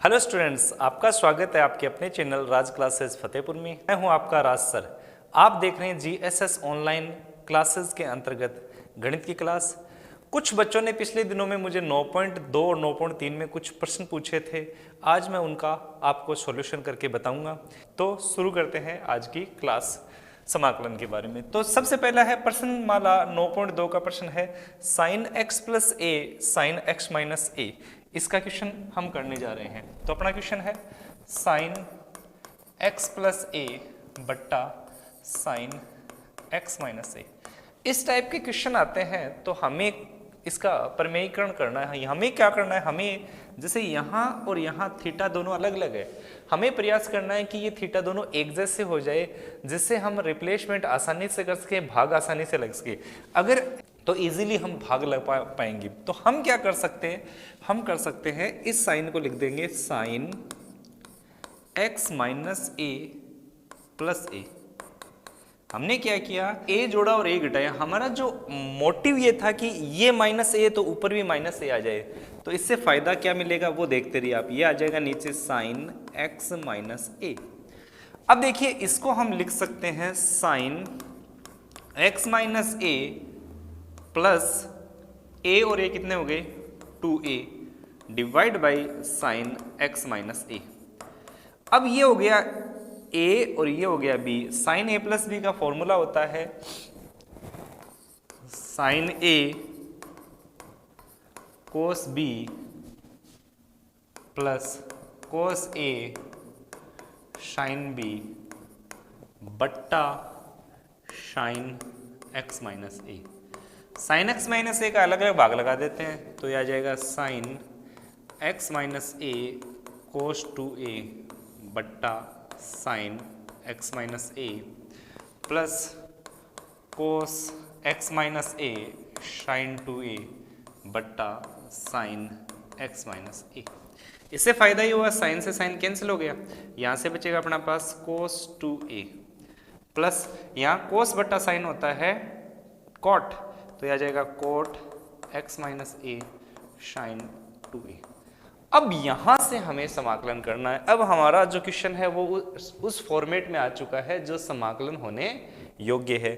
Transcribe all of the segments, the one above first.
Hello students, आपका स्वागत है आपके अपने चैनल राज क्लासेस फतेहपुर में। मैं हूं आपका राज सर। आप देख रहे हैं जीएसएस ऑनलाइन क्लासेस के अंतर्गत गणित की क्लास। कुछ बच्चों ने पिछले दिनों में मुझे 9.2 और 9.3 में कुछ प्रश्न पूछे थे। आज मैं उनका आपको सॉल्यूशन करके बताऊंगा। तो शुरू करते हैं आज की क्लास समाकलन के बारे में। तो सबसे पहला है प्रश्न माला 9.2 का प्रश्न है साइन एक्स प्लस ए साइन एक्स माइनस ए। इसका क्वेश्चन हम करने जा रहे हैं। तो अपना क्वेश्चन है साइन एक्स प्लस ए बट्टा साइन एक्स माइनस ए। इस टाइप के क्वेश्चन आते हैं तो हमें इसका प्रमेयीकरण करना है। हमें क्या करना है, हमें जैसे यहाँ और यहाँ थीटा दोनों अलग अलग है, हमें प्रयास करना है कि ये थीटा दोनों एक जैसे हो जाए, जिससे हम रिप्लेसमेंट आसानी से कर सके, भाग आसानी से लग सके। अगर तो इजीली हम भाग लग पाएंगे। तो हम क्या कर सकते हैं, हम कर सकते हैं इस साइन को लिख देंगे sign x minus a plus ए। हमने क्या किया, ए जोड़ा और ए घटाया। हमारा जो मोटिव ये था कि ये माइनस ए तो ऊपर भी माइनस ए आ जाए, तो इससे फायदा क्या मिलेगा वो देखते रहिए आप। ये आ जाएगा नीचे साइन एक्स माइनस ए। अब देखिए इसको हम लिख सकते हैं sine x minus a plus a और ए कितने हो गए 2a divide by sine x minus a. अब ये हो गया a और ये हो गया b। Sine a plus b का फॉर्मूला होता है sine a cos b plus cos a sine b बट्टा sine x minus a. Sine x minus a का अलग अलग भाग लगा देते हैं तो यह आ जाएगा sine x minus a cos 2a बट्टा sign x minus a plus cos x minus a sign 2a बट्टा साइन एक्स माइनस ए। इससे फायदा ये हुआ, साइन से साइन कैंसिल हो गया, यहाँ से बचेगा अपना पास कोस 2a प्लस यहाँ कोस बट्टा साइन होता है कॉट, तो यह आ जाएगा cot x minus a sign 2a। अब यहां से हमें समाकलन करना है। अब हमारा जो क्वेश्चन है वो उस फॉर्मेट में आ चुका है जो समाकलन होने योग्य है।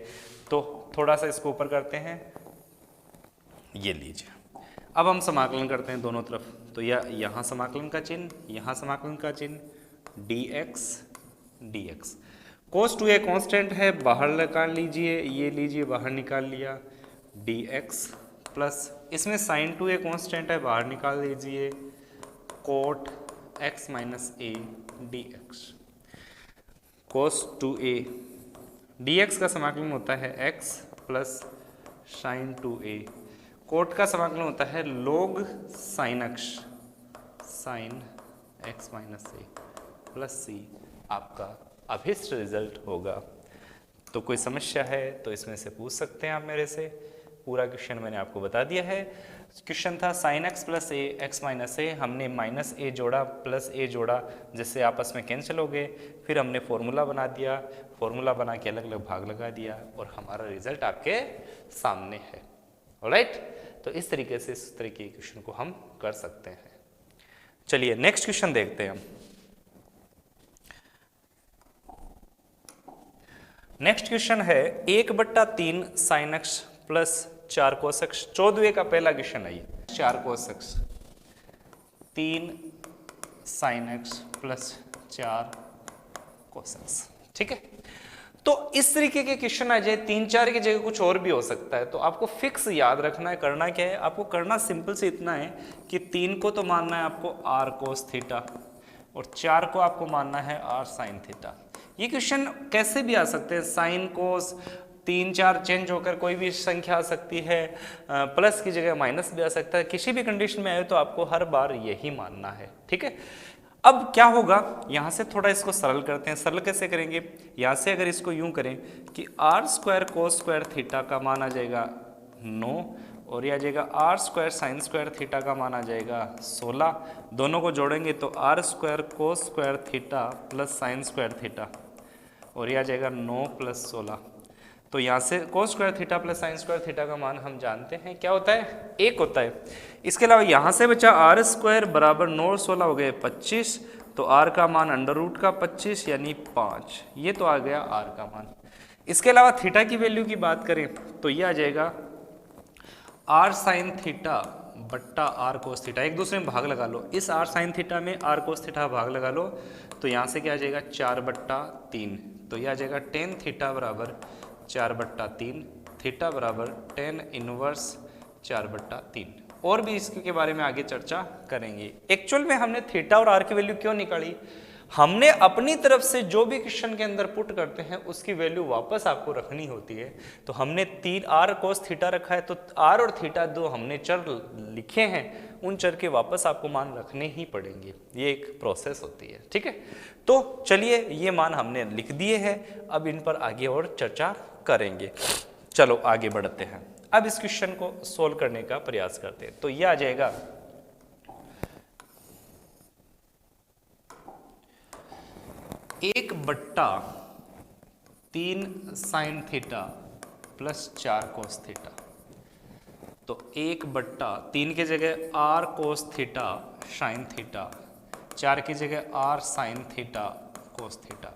तो थोड़ा सा इसको ऊपर करते हैं, ये लीजिए। अब हम समाकलन करते हैं दोनों तरफ। तो यहाँ समाकलन का चिन्ह, यहाँ समाकलन का चिन्ह, dx dx। cos 2a constant है, बाहर निकाल लीजिए, ये लीजिए बाहर निकाल लिया, dx प्लस इसमें sin 2a कांस्टेंट है, बाहर निकाल लीजिए, कोट x माइनस ए dx। cos 2a dx का समाकलन होता है x plus sin 2a। Coat का समाकलन होता है log sin x minus a plus c। आपका अभिष्ट रिजल्ट होगा। तो कोई समस्या है तो इसमें से पूछ सकते हैं आप मेरे से। पूरा क्वेश्चन मैंने आपको बता दिया है। क्वेश्चन था साइन एक्स प्लस ए एक्स माइनस ए। हमने माइनस ए जोड़ा प्लस ए जोड़ा, जिससे आपस में कैंसिल हो गए। फिर हमने फॉर्मूला बना दिया, फॉर्मूला बना के अलग अलग भाग लगा दिया और हमारा रिजल्ट आपके सामने है। ऑलराइट, तो इस तरीके से इस तरीके के क्वेश्चन को हम कर सकते हैं। चलिए नेक्स्ट क्वेश्चन देखते हैं हम। नेक्स्ट क्वेश्चन है 1/3 sine x plus 4 cos x. 14वें का पहला क्वेश्चन है ये। 4 cos x 3 sine x plus 4 cos x. ठीक है, तो इस तरीके के क्वेश्चन आ जाए 3 4 की जगह कुछ और भी हो सकता है। तो आपको फिक्स याद रखना है। करना क्या है, आपको करना सिंपल से इतना है कि 3 को तो मानना है आपको आर कोस थीटा और 4 को आपको मानना है आर साइन थीटा। ये क्वेश्चन कैसे भी आ सकते हैं, साइन कोस 3 4 चेंज होकर कोई भी संख्या आ सकती है, प्लस की जगह माइनस भी आ सकता है। किसी भी कंडीशन में आए तो आपको हर बार यही मानना है। ठीक है, अब क्या होगा, यहाँ से थोड़ा इसको सरल करते हैं। सरल कैसे करेंगे, यहाँ से अगर इसको यूं करें कि r square cos square theta का मान आ जाएगा 9 और यह आ जाएगा r square sine square theta का मान आ जाएगा 16। दोनों को जोड़ेंगे तो r square cos square theta plus sine square theta और यह आ जाएगा 9 प्लस 16। तो यहाँ से cos square theta plus sine square theta का मान हम जानते हैं क्या होता है, 1 होता है। इसके अलावा यहाँ से बचा आर स्क्वायर बराबर 9 16 हो गए 25, तो आर का मान अंडर रूट का 25 यानी 5, ये तो आ गया आर का मान। इसके अलावा थीटा की वैल्यू की बात करें तो ये आ जाएगा आर साइन थीटा बट्टा आर कोस थीटा, एक दूसरे में भाग लगा लो, इस आर साइन थीटा में आर कोस थीटा भाग लगा लो, तो यहाँ से क्या आ जाएगा 4/3, तो यह आ जाएगा टेन थीटा बराबर 4/3, थीटा बराबर टेन इनवर्स 4/3। और भी इसके बारे में आगे चर्चा करेंगे। एक्चुअल में हमने थीटा और आर की वैल्यू क्यों निकाली, हमने अपनी तरफ से जो भी क्वेश्चन के अंदर पुट करते हैं उसकी वैल्यू वापस आपको रखनी होती है। तो हमने 3 आर कोस थीटा रखा है, तो आर और थीटा दो हमने चर लिखे हैं, उन चर के वापस आपको मान रखने ही पड़ेंगे, ये एक प्रोसेस होती है, ठीक है। तो चलिए ये मान हमने लिख दिए हैं, अब इन पर आगे और चर्चा करेंगे। चलो आगे बढ़ते हैं, अब इस क्वेश्चन को सोल्व करने का प्रयास करते हैं। तो यह आ जाएगा 1/3 sine theta plus 4 cos theta, तो 1/3 की जगह r cos theta sine theta, 4 की जगह r sine theta cos theta,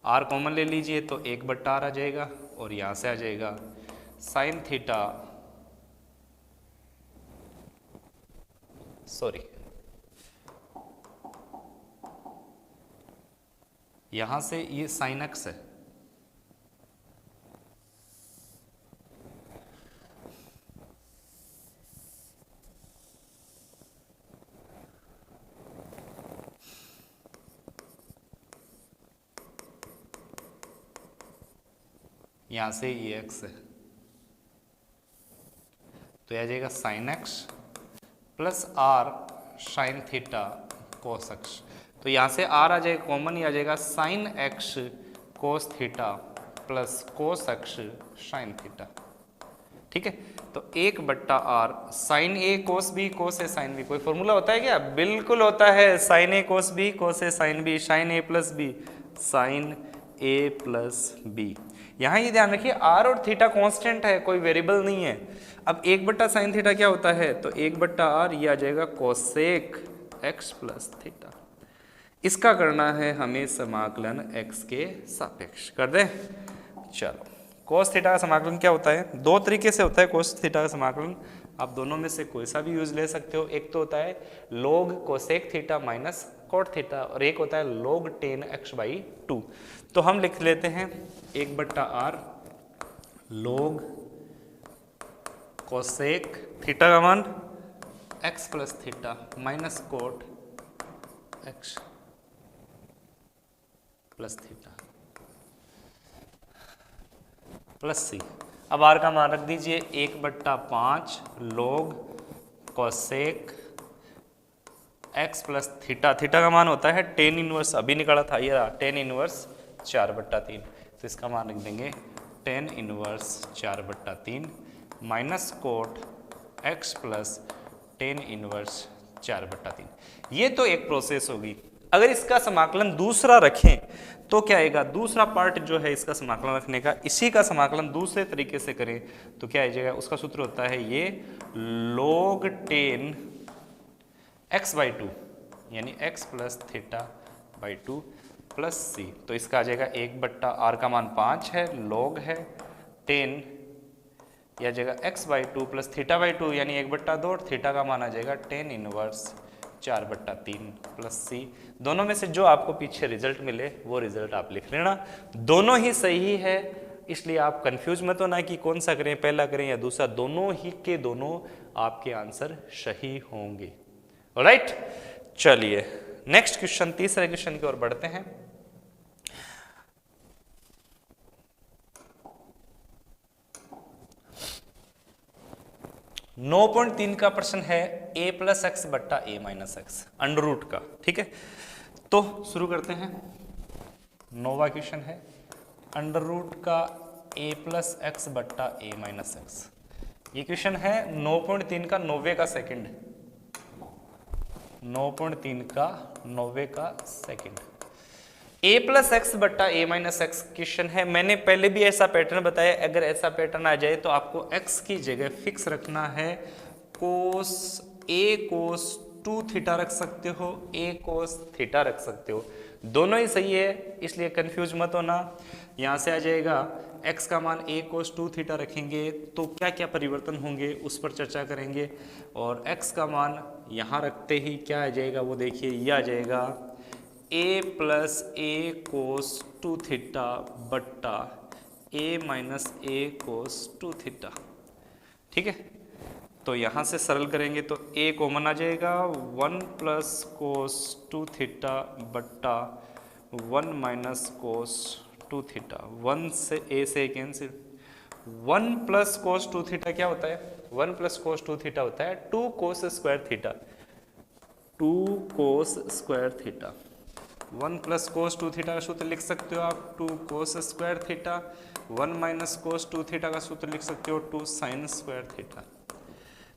r common ले लीजिए तो 1/r आ जाएगा, और यहाँ से आ जाएगा साइन थीटा, सॉरी यहां से ये साइन एक्स है, यहां से ये एक्स है, तो यह आ जाएगा sine x plus r sine theta cos x, तो यहाँ से आर आ जाएगा कॉमन, ही आ जाएगा sine x cos theta plus cos x sine theta, ठीक है। तो 1/r साइन ए कोस बी कोस ए साइन बी, कोई फॉर्मूला होता है क्या, बिल्कुल होता है, साइन ए कोस बी कोस ए साइन बी, साइन ए प्लस बी साइन ए प्लस बी। यहाँ ये ध्यान रखिए आर और थीटा कांस्टेंट है, कोई वेरिएबल नहीं है। अब 1/sin थीटा क्या होता है, तो 1/r ये आ जाएगा कोसेक एक्स प्लस थीटा। इसका करना है हमें समाकलन x के सापेक्ष, कर दे। चलो कोस थीटा का समाकलन क्या होता है, दो तरीके से होता है कोस थीटा का समाकलन, आप दोनों में से कोई सा भी यूज ले सकते हो। एक तो होता है log cosec theta minus cot theta, और एक होता है log tan x/2। तो हम लिख लेते हैं 1/r log कोसेक थीटा का मान x plus theta minus cot x plus theta plus c. अब आर का मान रख दीजिए 1/5 log cosec x plus theta, theta का मान होता है tan इनवर्स, अभी निकाला था ये tan इनवर्स 4/3, तो इसका मान रख देंगे tan inverse 4/3 minus cot x plus tan inverse 4/3। ये तो एक प्रोसेस होगी। अगर इसका समाकलन दूसरा रखें तो क्या आएगा, दूसरा पार्ट जो है इसका समाकलन रखने का, इसी का समाकलन दूसरे तरीके से करें तो क्या आ जाएगा, उसका सूत्र होता है ये log tan x/2 यानी x plus theta by 2 plus c. तो इसका आ जाएगा 1/r का मान 5 है, log है tan या जगह x/2 प्लस थीटा/2 यानी 1/2, और थीटा का मान आ जाएगा tan इनवर्स 4/3 प्लस सी। दोनों में से जो आपको पीछे रिजल्ट मिले वो रिजल्ट आप लिख लेना, दोनों ही सही है, इसलिए आप कंफ्यूज मत होना कि कौन सा करें, पहला करें या दूसरा, दोनों ही के दोनों आपके आंसर सही होंगे। ऑलराइट, चलिए नेक्स्ट क्वेश्चन, तीसरे क्वेश्चन की ओर बढ़ते हैं। नौ 9.3 का प्रश्न है a प्लस एक्स बट्टा a minus x under root का, ठीक है। तो शुरू करते हैं, नौवा क्वेश्चन है अंडर रूट का a प्लस एक्स बट्टा a माइनस एक्स। ये क्वेश्चन है 9.3 का 90 का सेकंड, 9.3 का 90 का सेकंड। ए प्लस एक्स बट्टा ए माइनस एक्स क्वेश्चन है। मैंने पहले भी ऐसा पैटर्न बताया, अगर ऐसा पैटर्न आ जाए तो आपको एक्स की जगह फिक्स रखना है कोस ए कोस 2 थीटा रख सकते हो, ए कोस थीटा रख सकते हो, दोनों ही सही है, इसलिए कंफ्यूज मत होना। यहाँ से आ जाएगा x का मान a कोस 2 थीटा रखेंगे तो क्या क्या परिवर्तन होंगे उस पर चर्चा करेंगे। और x का मान यहाँ रखते ही क्या आ जाएगा वो देखिए, यह आ जाएगा a plus A cos 2 theta बट्टा a minus a cos 2 theta. ठीक है, तो यहाँ से सरल करेंगे तो a कॉमन आ जाएगा, 1 प्लस कोस 2 थीटा बट्टा 1 माइनस कोस 2 थीटा। 1 से a से कैंसिल, 1 प्लस कोस 2 थीटा क्या होता है, 1 प्लस कोस 2 थीटा होता है 2 cos square theta, 2 cos square theta. 1 plus cos 2 theta का सूत्र लिख सकते हो आप 2 कोस स्क्वायर थीटा, 1 माइनस कोस 2 थीटा का सूत्र लिख सकते हो 2 साइन स्क्वायर थीटा।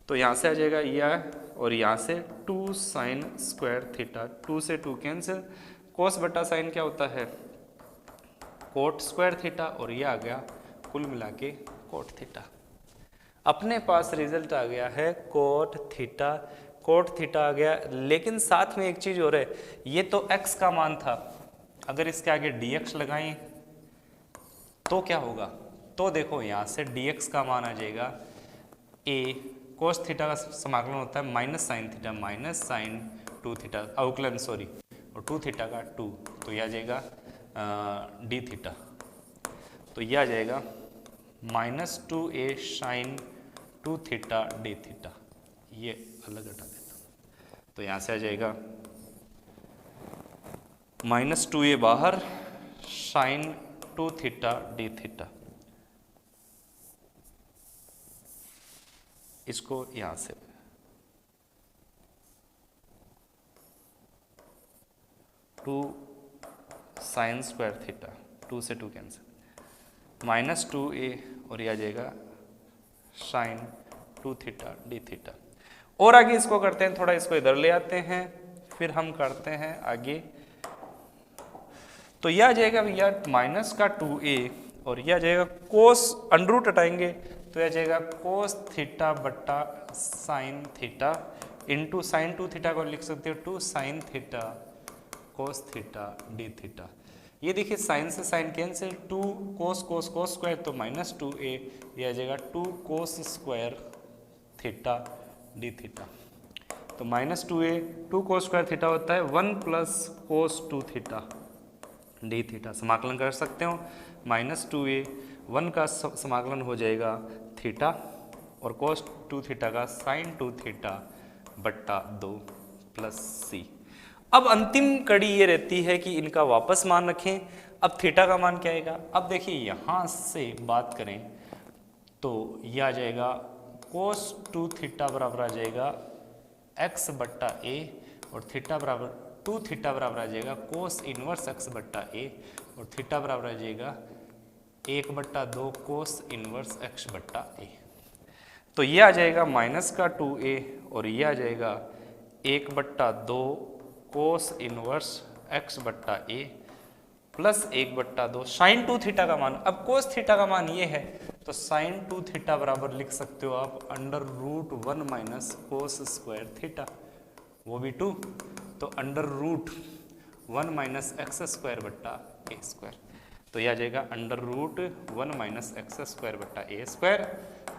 तो यहाँ से आ जाएगा यह, और यहाँ से 2 साइन स्क्वायर थीटा, 2 से 2 कैंसिल, कोस बटा साइन क्या होता है कोट स्क्वायर थीटा, और ये आ गया कुल मिला के कोट थीटा। अपने पास रिजल्ट आ गया है कोट थीटा, कोट थीटा आ गया। लेकिन साथ में एक चीज और है, ये तो x का मान था, अगर इसके आगे dx लगाएं तो क्या होगा, तो देखो यहाँ से dx का मान आ जाएगा a कोस थीटा का समाकलन होता है minus sine theta, minus sine 2 theta अवकलन सॉरी, और 2 थीटा का 2, तो यह आ जाएगा डी थीटा, तो यह आ जाएगा minus 2a sine 2 theta d theta. ये अलग हटा देता, तो यहाँ से आ जाएगा माइनस 2a बाहर साइन 2 थीटा डी थीटा। इसको यहां से 2 साइन स्क्वायर थीटा, 2 से 2 कैंसिल, माइनस 2a, और यह आ जाएगा साइन 2 थीटा डी थीटा। और आगे इसको करते हैं, थोड़ा इसको इधर ले आते हैं, फिर हम करते हैं आगे। तो यह आ जाएगा भैया माइनस का 2a, और यह आ जाएगा कोस अंडर रूट हटाएंगे तो यह आ जाएगा कोस थीटा बट्टा sine theta into sine 2 theta को लिख सकते हो 2 sine theta cos theta d theta. ये देखिए साइन से sine cancel, 2 cos cos cos square तो माइनस 2a, यह आ जाएगा 2 cos square theta d theta. तो minus 2a 2 cos square theta होता है 1 plus cos 2 theta d theta. समाकलन कर सकते हो, माइनस 2a 1 का समाकलन हो जाएगा थीटा, और कोस 2 थीटा का साइन 2 थीटा बट्टा 2 प्लस सी। अब अंतिम कड़ी ये रहती है कि इनका वापस मान रखें। अब थीटा का मान क्या आएगा, अब देखिए यहाँ से बात करें तो यह आ जाएगा कोस 2 थीटा बराबर आ जाएगा x बट्टा a, और थीटा बराबर 2 थीटा बराबर आ जाएगा कोस इनवर्स x बट्टा a, और थीटा बराबर आ जाएगा 1 बट्टा 2 कोस इनवर्स x बट्टा a। तो ये आ जाएगा माइनस का 2a, और ये आ जाएगा 1 बट्टा 2 कोस इनवर्स x बट्टा a प्लस 1 बट्टा 2 साइन 2 थीटा का मान। अब कोस थीटा का मान ये है तो साइन 2 थीटा बराबर लिख सकते हो आप under root 1 minus cos square theta, वो भी 2, तो under root 1 minus x square बट्टा ए स्क्वायर। तो यह आ जाएगा under root 1 minus x square बट्टा ए स्क्वायर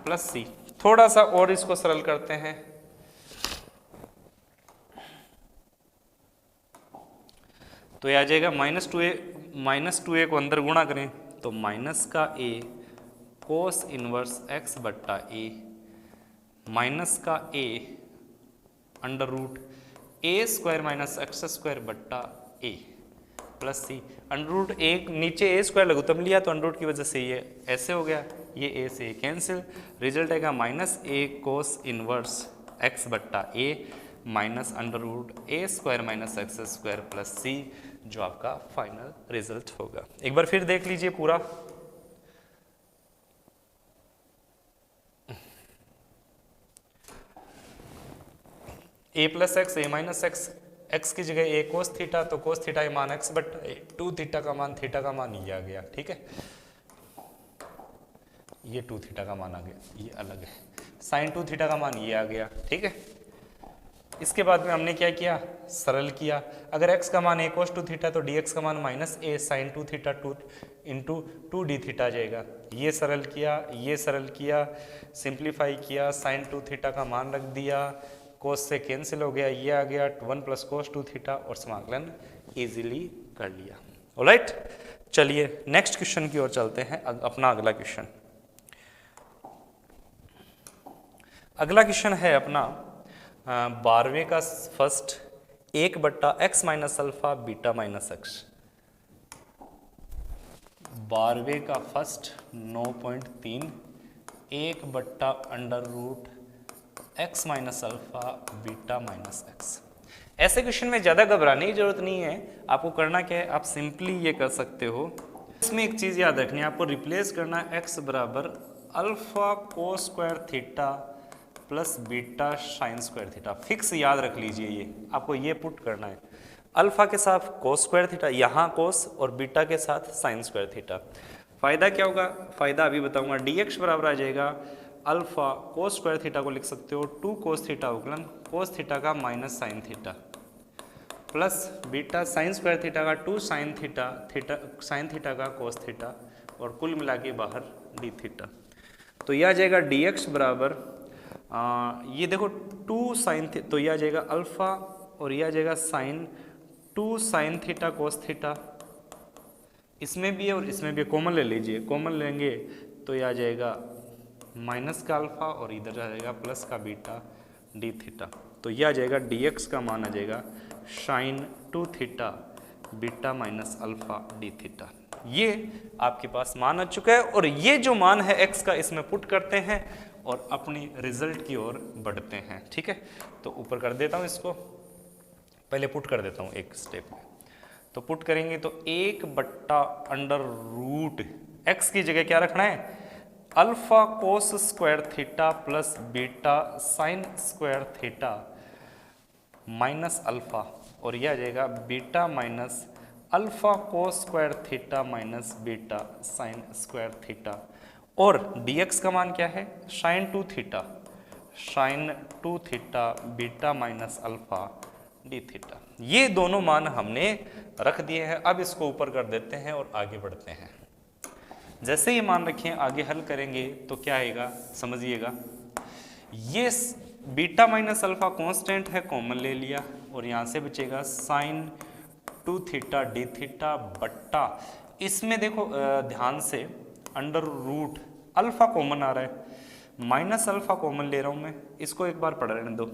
प्लस सी। थोड़ा सा और इसको सरल करते हैं, तो यह आ जाएगा माइनस टू ए को अंदर गुणा करें तो माइनस का ए कोस इनवर्स एक्स बट्टा ए माइनस का A under root a square minus x square बट्टा ए प्लस सी। अंडर रूट एक नीचे ए स्क्वायर लघुत्तम लिया तो अंडर रूट की वजह से ये ऐसे हो गया, ये ए से ए कैंसिल, रिजल्ट आएगा minus a cos inverse x बट्टा a minus under root a square minus x square plus c, जो आपका फाइनल रिजल्ट होगा। एक बार फिर देख लीजिए पूरा। ए प्लस एक्स ए माइनस एक्स x की जगह a cos थीटा, तो cos थीटा मान x बट 2 थीटा का मान ये आ गया, ठीक है, ये 2 थीटा का मान आ गया, ये अलग है, साइन 2 थीटा का मान ये आ गया, ठीक है। इसके बाद में हमने क्या किया, सरल किया। अगर x का मान a cos 2 थीटा तो dx का मान minus a sine 2 theta 2 into 2 d theta जाएगा। ये सरल किया, ये सरल किया, सिंप्लीफाई किया, साइन 2 थीटा का मान रख दिया, cos से कैंसिल हो गया, ये आ गया 1 प्लस cos 2 थीटा और समाकलन इजीली कर लिया। ऑलराइट, चलिए नेक्स्ट क्वेश्चन की ओर चलते हैं। अपना अगला क्वेश्चन, अगला क्वेश्चन है अपना 12वें का फर्स्ट 1 बट्टा x minus alpha beta minus x. 12वें का फर्स्ट 9.3 1 बट्टा under root x minus alpha beta minus x. ऐसे क्वेश्चन में ज़्यादा घबराने की जरूरत नहीं है। आपको करना क्या है, आप सिंपली ये कर सकते हो। इसमें एक चीज़ याद रखनी है, आपको रिप्लेस करना है एक्स बराबर alpha cos square theta plus beta sine square theta. Fix याद रख लीजिए, ये आपको ये पुट करना है। अल्फा के साथ कोस स्क्वायर थीटा, यहाँ कोस, और बीटा के साथ साइन स्क्वायर थीटा। फायदा क्या होगा, फायदा अभी बताऊंगा। dx बराबर आ जाएगा अल्फा कोस स्क्वायर थीटा को लिख सकते हो 2 कोस थीटा उकलन कोस थीटा का minus sine theta plus beta sine square theta का 2 साइन थीटा साइन थीटा का कोस थीटा और कुल मिला के बाहर डी थीटा। तो यह आ जाएगा dx बराबर ये देखो 2 साइन, तो यह आ जाएगा अल्फा और यह आ जाएगा sine 2 sine theta cos theta. इसमें भी है और इसमें भी, कॉमन ले लीजिए, कॉमन लेंगे तो यह आ जाएगा माइनस का अल्फा और इधर आ जाएगा प्लस का बीटा डी थीटा। तो यह आ जाएगा dx का मान आ जाएगा sine 2 theta beta minus alpha d theta. ये आपके पास मान आ चुका है और ये जो मान है x का इसमें पुट करते हैं और अपनी रिजल्ट की ओर बढ़ते हैं, ठीक है। तो ऊपर कर देता हूँ इसको, पहले पुट कर देता हूँ एक स्टेप में। तो पुट करेंगे तो 1 बट्टा अंडर रूट एक्स की जगह क्या रखना है, alpha cos square theta plus beta sine square theta minus alpha, और यह आ जाएगा beta minus alpha cos square theta minus beta sine square theta. और dx का मान क्या है, sine 2 theta beta minus alpha d theta. ये दोनों मान हमने रख दिए हैं। अब इसको ऊपर कर देते हैं और आगे बढ़ते हैं। जैसे ये मान रखें, आगे हल करेंगे तो क्या आएगा समझिएगा। ये बीटा माइनस अल्फा कांस्टेंट है, कॉमन ले लिया और यहाँ से बचेगा साइन 2 थीटा डी थीटा बट्टा, इसमें देखो ध्यान से अंडर रूट अल्फा कॉमन आ रहा है, माइनस अल्फा कॉमन ले रहा हूँ मैं, इसको एक बार पढ़ लेने दो।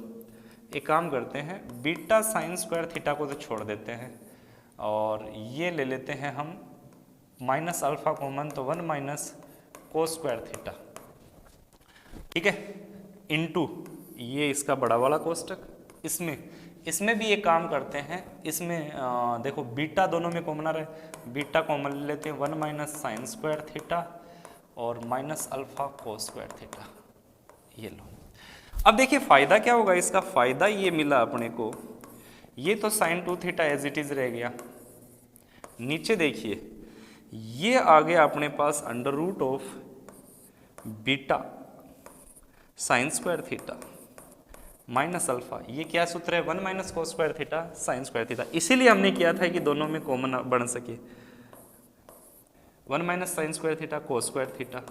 एक काम करते हैं, बीटा साइन स्क्वायर थीटा को तो छोड़ देते हैं और ये ले लेते हैं हम माइनस अल्फा कॉमन, तो 1 माइनस कोस स्क्वायर थीटा, ठीक है, इनटू ये इसका बड़ा वाला कोष्टक। इसमें भी एक काम करते हैं, इसमें देखो बीटा दोनों में कॉमन आ रहा है, बीटा कॉमन ले लेते हैं 1 माइनस साइन स्क्वायर थीटा और minus alpha cos square theta. ये लो। अब देखिए फायदा क्या होगा इसका, फायदा ये मिला अपने को, ये तो sine 2 theta as it is रह गया। नीचे देखिए ये आ गया अपने पास under root of beta sine square theta minus alpha, ये क्या सूत्र है, 1 minus cos square theta sine square theta. इसीलिए हमने किया था कि दोनों में कॉमन बन सके, 1 minus sign square theta cos square theta.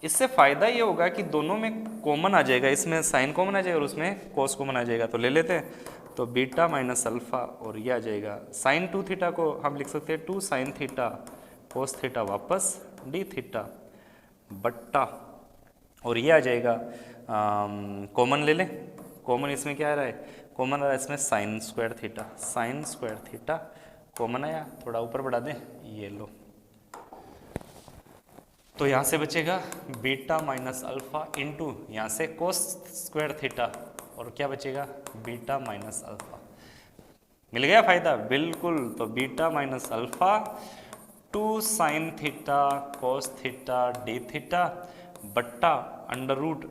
इससे फायदा ये होगा कि दोनों में कॉमन आ जाएगा, इसमें साइन कॉमन आ जाएगा और उसमें कोस कॉमन आ जाएगा। तो ले लेते हैं, तो बीटा माइनस अल्फा और ये आ जाएगा साइन 2 थीटा को हम लिख सकते हैं 2 साइन थीटा कोस थीटा वापस डी थीटा बट्टा, और ये आ जाएगा कॉमन ले लें, कॉमन इसमें क्या आ रहा है, कॉमन आ रहा है इसमें साइन स्क्वायर थीटा कॉमन आया, थोड़ा ऊपर बढ़ा दें, ये लो। तो यहाँ से बचेगा बीटा माइनस अल्फा इंटू यहाँ से कोस स्क्वायर थीटा और क्या बचेगा बीटा माइनस अल्फा। मिल गया फायदा, बिल्कुल। तो beta minus alpha 2 sine theta cos theta d theta बट्टा under root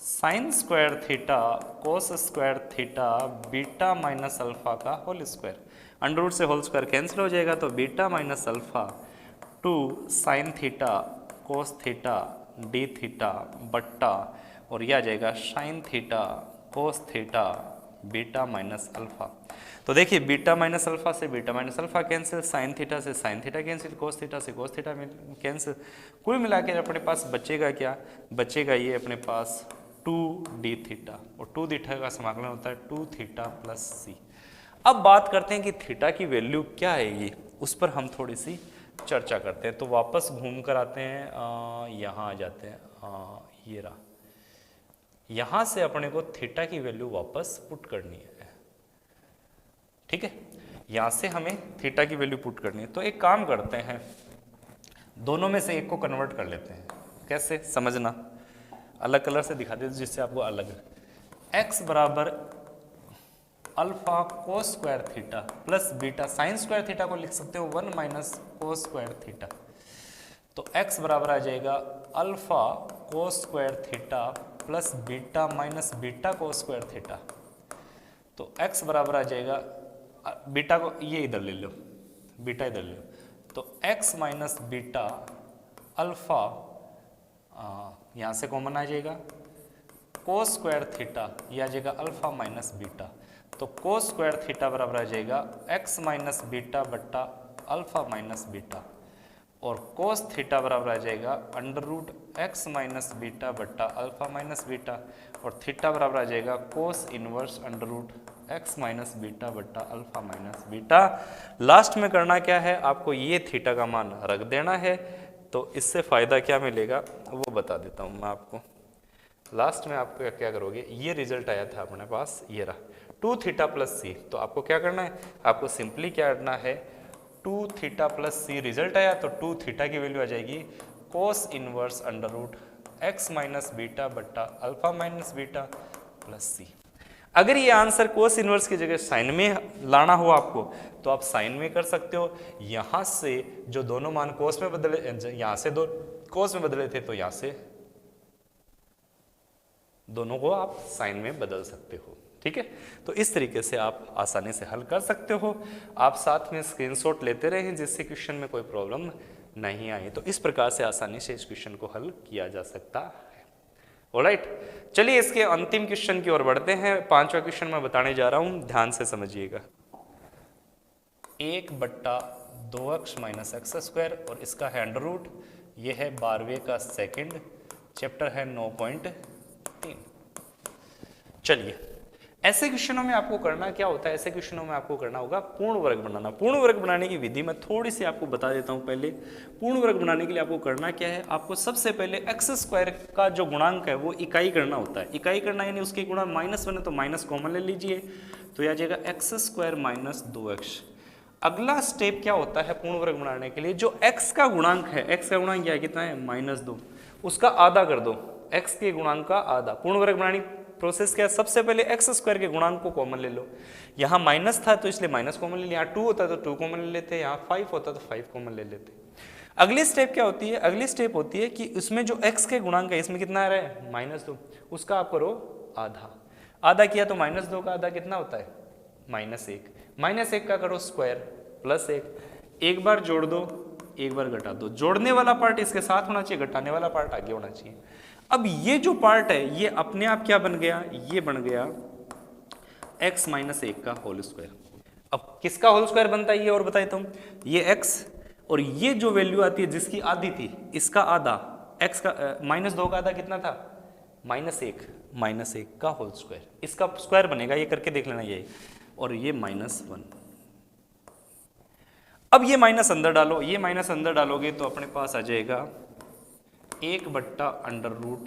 sine square theta cos square theta beta minus alpha का होल स्क्वायर। अंडर रूट से होल स्क्वायर कैंसिल हो जाएगा, तो beta minus alpha 2 sine theta cos theta d theta बट्टा, और यह आ जाएगा sine theta cos theta beta minus alpha. तो देखिए बीटा माइनस अल्फा से beta minus alpha cancel, sine theta से sine theta cancel, cos theta से कोस थीटा कैंसिल। कुल मिला के अपने पास बचेगा क्या, बचेगा ये अपने पास 2d थीटा, और 2 थीटा का समाकलन होता है 2 थीटा प्लस सी। अब बात करते हैं कि थीटा की वैल्यू क्या आएगी, उस पर हम थोड़ी सी चर्चा करते हैं। तो वापस घूम कर आते हैं, यहाँ आ जाते हैं, ये रहा, यहाँ से अपने को थीटा की वैल्यू वापस पुट करनी है, ठीक है। यहाँ से हमें थीटा की वैल्यू पुट करनी है। तो एक काम करते हैं, दोनों में से एक को कन्वर्ट कर लेते हैं। कैसे समझना, अलग कलर से दिखा देते जिससे आपको अलग, x बराबर alpha cos square theta plus beta, sine square theta को लिख सकते हो 1 माइनस कोस स्क्वायर थीटा। तो x बराबर आ जाएगा alpha cos square theta plus beta minus beta कोस स्क्वायर थीटा। तो x बराबर आ जाएगा, बीटा को ये इधर ले लो, बीटा इधर ले लो, तो x माइनस बीटा अल्फा, यहाँ से कॉमन आ जाएगा, कोस स्क्वायर थीटा, यह आ जाएगा अल्फा माइनस बीटा। तो कोस स्क्वायर थीटा बराबर आ जाएगा x माइनस बीटा बट्टा अल्फा माइनस बीटा, और कोस थीटा बराबर आ जाएगा under root x minus beta बट्टा अल्फा माइनस बीटा, और थीटा बराबर आ जाएगा cos inverse under root x minus beta बट्टा अल्फा माइनस बीटा। लास्ट में करना क्या है, आपको ये थीटा का मान रख देना है। तो इससे फ़ायदा क्या मिलेगा वो बता देता हूँ मैं आपको। लास्ट में आप क्या करोगे, ये रिजल्ट आया था अपने पास, ये रहा 2 थीटा प्लस सी। तो आपको क्या करना है, आपको सिंपली क्या करना है, 2 थीटा प्लस सी रिजल्ट आया, तो 2 थीटा की वैल्यू आ जाएगी cos inverse under root x minus beta बट्टा alpha minus beta plus c. अगर ये आंसर कोस इनवर्स की जगह साइन में लाना हो आपको, तो आप साइन में कर सकते हो। यहाँ से जो दोनों मान कोस में बदले, यहाँ से दो कोस में बदले थे, तो यहाँ से दोनों को आप साइन में बदल सकते हो, ठीक है। तो इस तरीके से आप आसानी से हल कर सकते हो। आप साथ में स्क्रीनशॉट लेते रहें जिससे क्वेश्चन में कोई प्रॉब्लम नहीं आई। तो इस प्रकार से आसानी से इस क्वेश्चन को हल किया जा सकता है। ऑलराइट, चलिए इसके अंतिम क्वेश्चन की ओर बढ़ते हैं। 5वां क्वेश्चन मैं बताने जा रहा हूं, ध्यान से समझिएगा। 1/2x माइनस एक्स स्क्वायर, और इसका है अंडर रूट। ये है 12वें का सेकंड, चैप्टर है 9.3। चलिए, ऐसे क्वेश्चनों में आपको करना क्या होता है, ऐसे क्वेश्चनों में आपको करना होगा पूर्ण वर्ग बनाना। पूर्ण वर्ग बनाने की विधि मैं थोड़ी सी आपको बता देता हूं। पहले पूर्ण वर्ग बनाने के लिए आपको करना क्या है, आपको सबसे पहले एक्स स्क्वायर का जो गुणांक है वो इकाई करना होता है। इकाई करना यानी उसके गुणा -1 है, तो माइनस कॉमन ले लीजिए, तो यह आ जाएगा एक्स स्क्वायर माइनस 2x। अगला स्टेप क्या होता है पूर्ण वर्ग बनाने के लिए, जो x का गुणांक है, x का गुणांक क्या है, कितना है, -2, उसका आधा कर दो, x के गुणांक का आधा। पूर्ण वर्ग बनाने प्रोसेस क्या है, सबसे पहले एक्स स्क्वायर के गुणांक को कॉमन ले लो। यहाँ माइनस था तो इसलिए माइनस कॉमन ले लिया, यहाँ 2 होता तो 2 कॉमन ले लेते, यहाँ 5 होता तो 5 कॉमन ले लेते। अगली स्टेप क्या होती है, अगली स्टेप होती है कि उसमें जो x के गुणांक है, इसमें कितना आ रहा है, -2, उसका आप करो आधा। आधा किया तो -2 का आधा कितना होता है, -1। -1 का करो स्क्वायर +1। एक बार जोड़ दो, एक बार घटा दो। जोड़ने वाला पार्ट इसके साथ होना चाहिए, घटाने वाला पार्ट आगे होना चाहिए। अब ये जो पार्ट है ये अपने आप क्या बन गया, ये बन गया x माइनस 1 का होल स्क्वायर। अब किसका होल स्क्वायर बनता है ये और बताता हूं, ये x, और ये जो वैल्यू आती है जिसकी आधी थी, इसका आधा, x का -2 का आधा कितना था, -1 का होल स्क्वायर, इसका स्क्वायर बनेगा, ये करके देख लेना ये, और ये -1। अब ये माइनस अंदर डालो, ये माइनस अंदर डालोगे तो अपने पास आ जाएगा 1/√,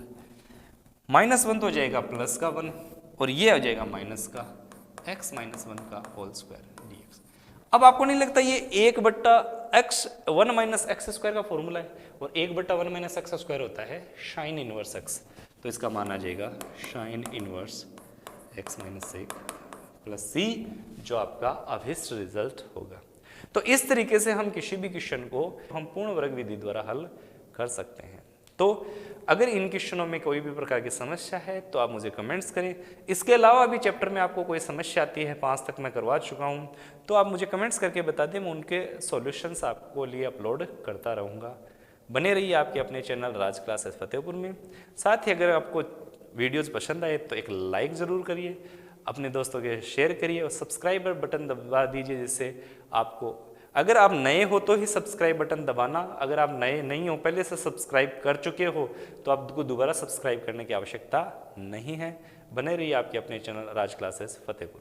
-1 तो हो जाएगा प्लस का 1, और ये आ जाएगा माइनस का x माइनस 1 का होल स्क्वायर dx। अब आपको नहीं लगता ये 1/1 माइनस एक्स स्क्वायर का फॉर्मूला है, और 1/1 माइनस एक्स स्क्वायर होता है साइन इनवर्स x, तो इसका मान आ जाएगा sine inverse x minus 1 plus c, जो आपका अभिष्ट रिजल्ट होगा। तो इस तरीके से हम किसी भी क्वेश्चन को हम पूर्ण वर्ग विधि द्वारा हल कर सकते हैं। तो अगर इन क्वेश्चनों में कोई भी प्रकार की समस्या है तो आप मुझे कमेंट्स करें। इसके अलावा भी चैप्टर में आपको कोई समस्या आती है, 5 तक मैं करवा चुका हूँ, तो आप मुझे कमेंट्स करके बता दें, मैं उनके सॉल्यूशंस आपको लिए अपलोड करता रहूँगा। बने रहिए आपके अपने चैनल राज क्लासेस फतेहपुर में। साथ ही अगर आपको वीडियोज़ पसंद आए तो एक लाइक ज़रूर करिए, अपने दोस्तों के शेयर करिए और सब्सक्राइबर बटन दबा दीजिए, जिससे आपको, अगर आप नए हो तो ही सब्सक्राइब बटन दबाना, अगर आप नए नहीं हो, पहले से सब्सक्राइब कर चुके हो तो आपको दोबारा सब्सक्राइब करने की आवश्यकता नहीं है। बने रहिए आपके अपने चैनल राज क्लासेस फतेहपुर।